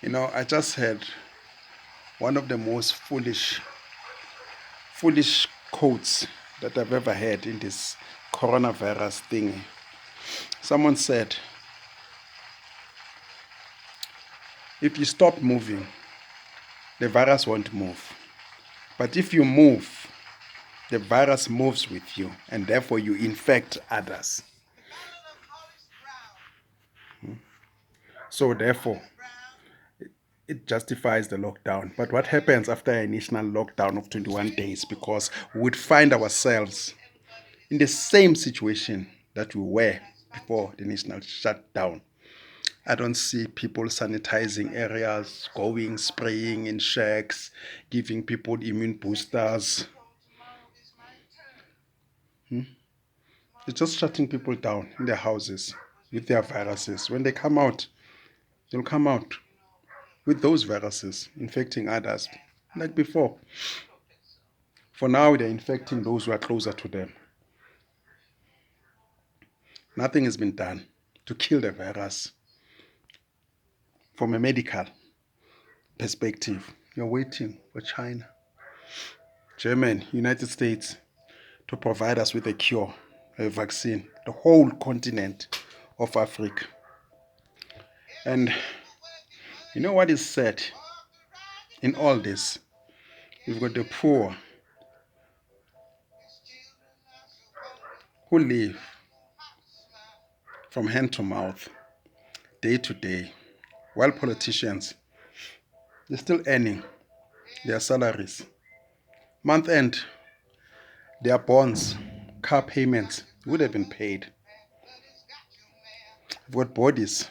I just heard one of the most foolish quotes that I've ever heard in this coronavirus thing. Someone said, if you stop moving, the virus won't move. But if you move, the virus moves with you, and therefore you infect others. So therefore, it justifies the lockdown. But what happens after a national lockdown of 21 days? Because we would find ourselves in the same situation that we were before the national shutdown. I don't see people sanitizing areas, going, spraying in shacks, giving people immune boosters. It's just shutting people down in their houses with their viruses. When they come out, they'll come out with those viruses, infecting others like before. For now, they're infecting those who are closer to them. Nothing has been done to kill the virus. From a medical perspective, you're waiting for China, Germany, United States to provide us with a cure, a vaccine, the whole continent of Africa. And you know what is said in all this? We've got the poor who live from hand to mouth, day to day, while politicians, they're still earning their salaries. Month end, their bonds, car payments would have been paid. We've got bodies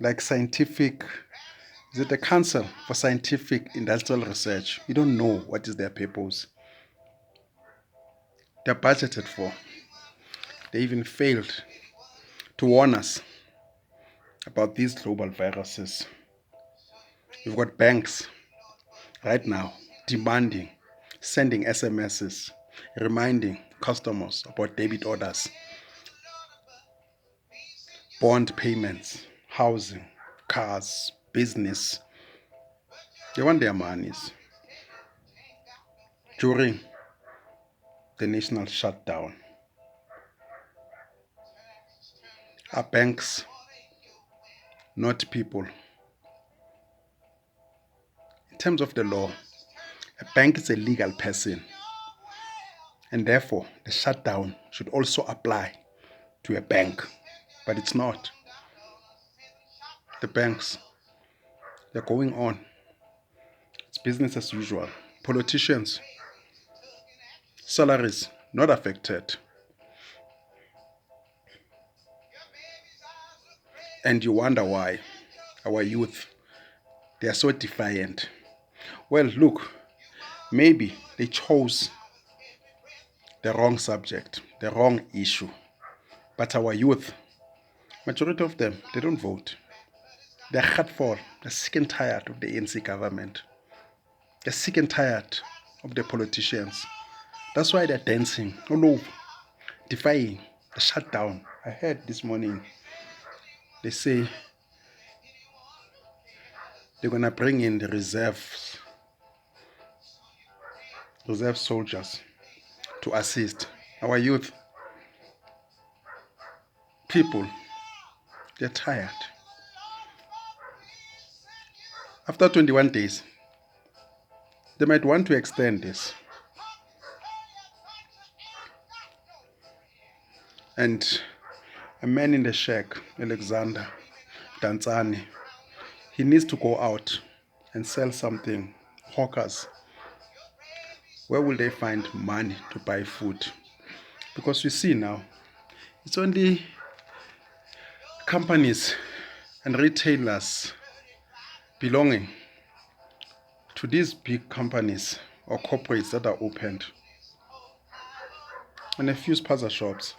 like is it the Council for Scientific Industrial Research? You don't know what is their purpose. They're budgeted for. They even failed to warn us about these global viruses. We've got banks right now demanding, sending SMSs, reminding customers about debit orders, bond payments, housing, cars, business. They want their monies. During the national shutdown, are banks not people? In terms of the law, a bank is a legal person, and therefore the shutdown should also apply to a bank, but it's not. The banks, they're going on. It's business as usual. Politicians, salaries not affected. And you wonder why our youth, they are so defiant. Well, look, maybe they chose the wrong subject, the wrong issue. But our youth, majority of them, they don't vote. They're hurtful. They're sick and tired of the ANC government. They're sick and tired of the politicians. That's why they're dancing all over, defying the shutdown. I heard this morning, they say they're going to bring in the reserve soldiers to assist our youth. People, they're tired. After 21 days, they might want to extend this. And a man in the shack, Alexander Danzani, he needs to go out and sell something. Hawkers, where will they find money to buy food? Because you see now, it's only companies and retailers belonging to these big companies or corporates that are opened, and a few spaza shops.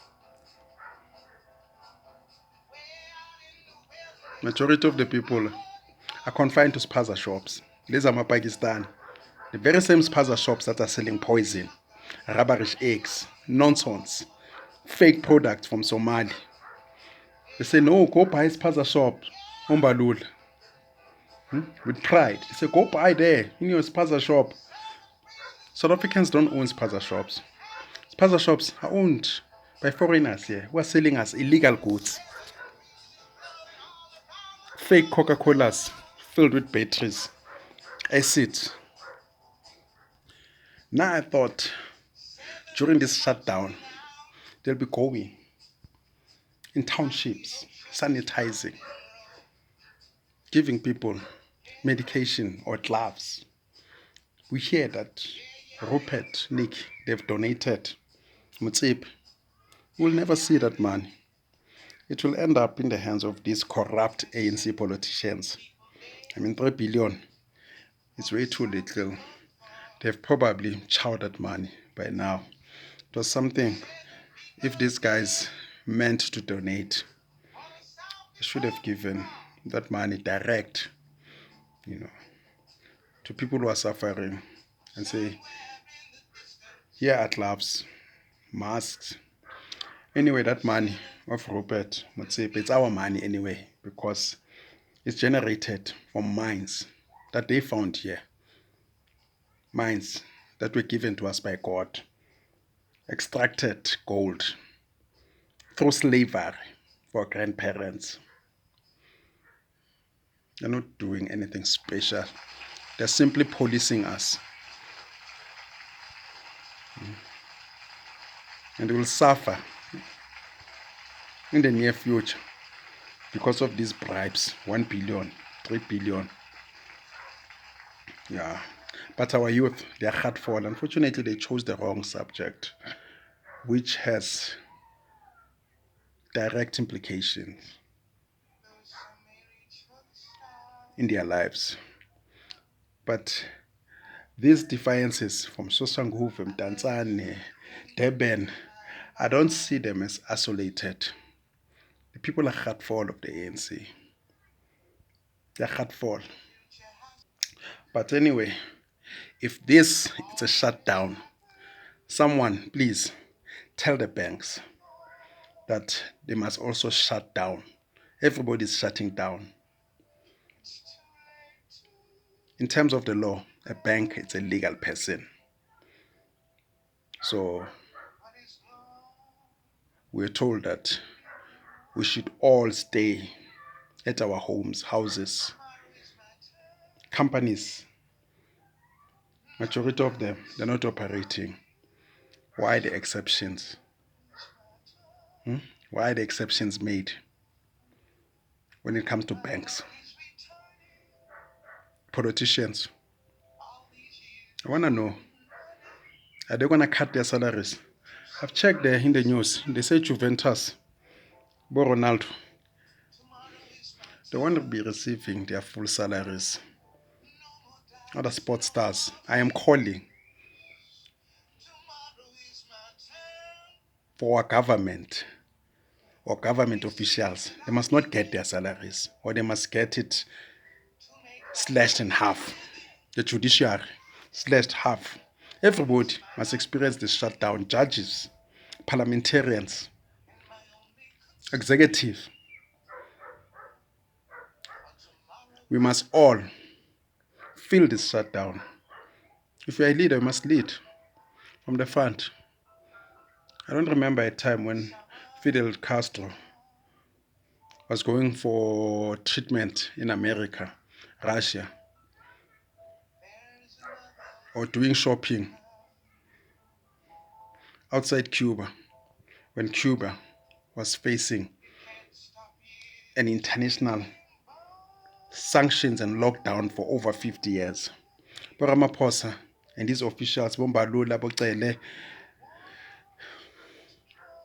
Majority of the people are confined to spaza shops. These are Pakistan. The very same spaza shops that are selling poison, rubberish eggs, nonsense, fake products from Somali. They say, no, go buy spaza shop, Umbalul. with pride. They say, go buy there in your spaza shop. South Africans don't own spaza shops. Spaza shops are owned by foreigners here who are selling us illegal goods. Fake Coca-Colas filled with batteries, acid. Now I thought during this shutdown, they'll be going in townships, sanitizing, giving people medication or gloves. We hear that Rupert, Nick, they've donated. Mutsip, we'll never see that money. It will end up in the hands of these corrupt ANC politicians. I mean, 3 billion is way too little. They've probably chowed that money by now. It was something, if these guys meant to donate, they should have given that money direct, to people who are suffering and say, here are gloves, masks. Anyway, that money of Rupert Motsepe, it's our money anyway, because it's generated from mines that they found here. Mines that were given to us by God. Extracted gold through slavery for grandparents. They're not doing anything special. They're simply policing us. And we will suffer in the near future because of these bribes. 1 billion, 3 billion. Yeah. But our youth, they are hurtful. Unfortunately, they chose the wrong subject, which has direct implications in their lives. But these defiances from Soshanguve, Mdantsane, Durban, I don't see them as isolated. The people are hurtful of the ANC. They're hurtful. But anyway, if this is a shutdown, someone please tell the banks that they must also shut down. Everybody's shutting down. In terms of the law, a bank is a legal person. So we're told that we should all stay at our homes, houses, companies. Majority of them, they're not operating. Why the exceptions? Why are the exceptions made when it comes to banks? Politicians, I want to know, are they going to cut their salaries? I've checked there in the news. They say Juventus, Ronaldo, they want to be receiving their full salaries. Other sports stars, I am calling for our government or government officials. They must not get their salaries, or they must get it slashed in half. The judiciary slashed half. Everybody must experience this shutdown. Judges, parliamentarians, executive. We must all feel this shutdown. If you're a leader, you must lead from the front. I don't remember a time when Fidel Castro was going for treatment in America, Russia, or doing shopping outside Cuba, when Cuba was facing an international sanctions and lockdown for over 50 years. But Ramaphosa and his officials, Bombalula, Bocele,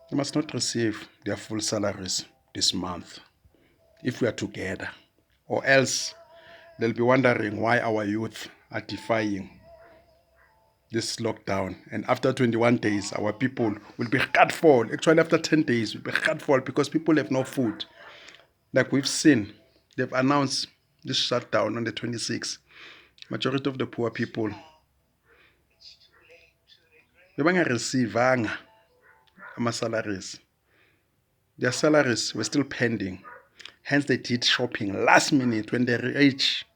they must not receive their full salaries this month if we are together. Or else they'll be wondering why our youth are defying this lockdown. And after 21 days, our people will be hurtful. Actually, after 10 days, we'll be hurtful because people have no food. Like we've seen, they've announced this shutdown on the 26th. Majority of the poor people, they won't receive salaries. Their salaries were still pending. Hence, they did shopping last minute when they reach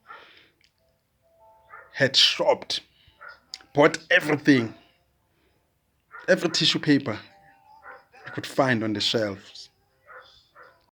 had shopped, bought everything, every tissue paper you could find on the shelves.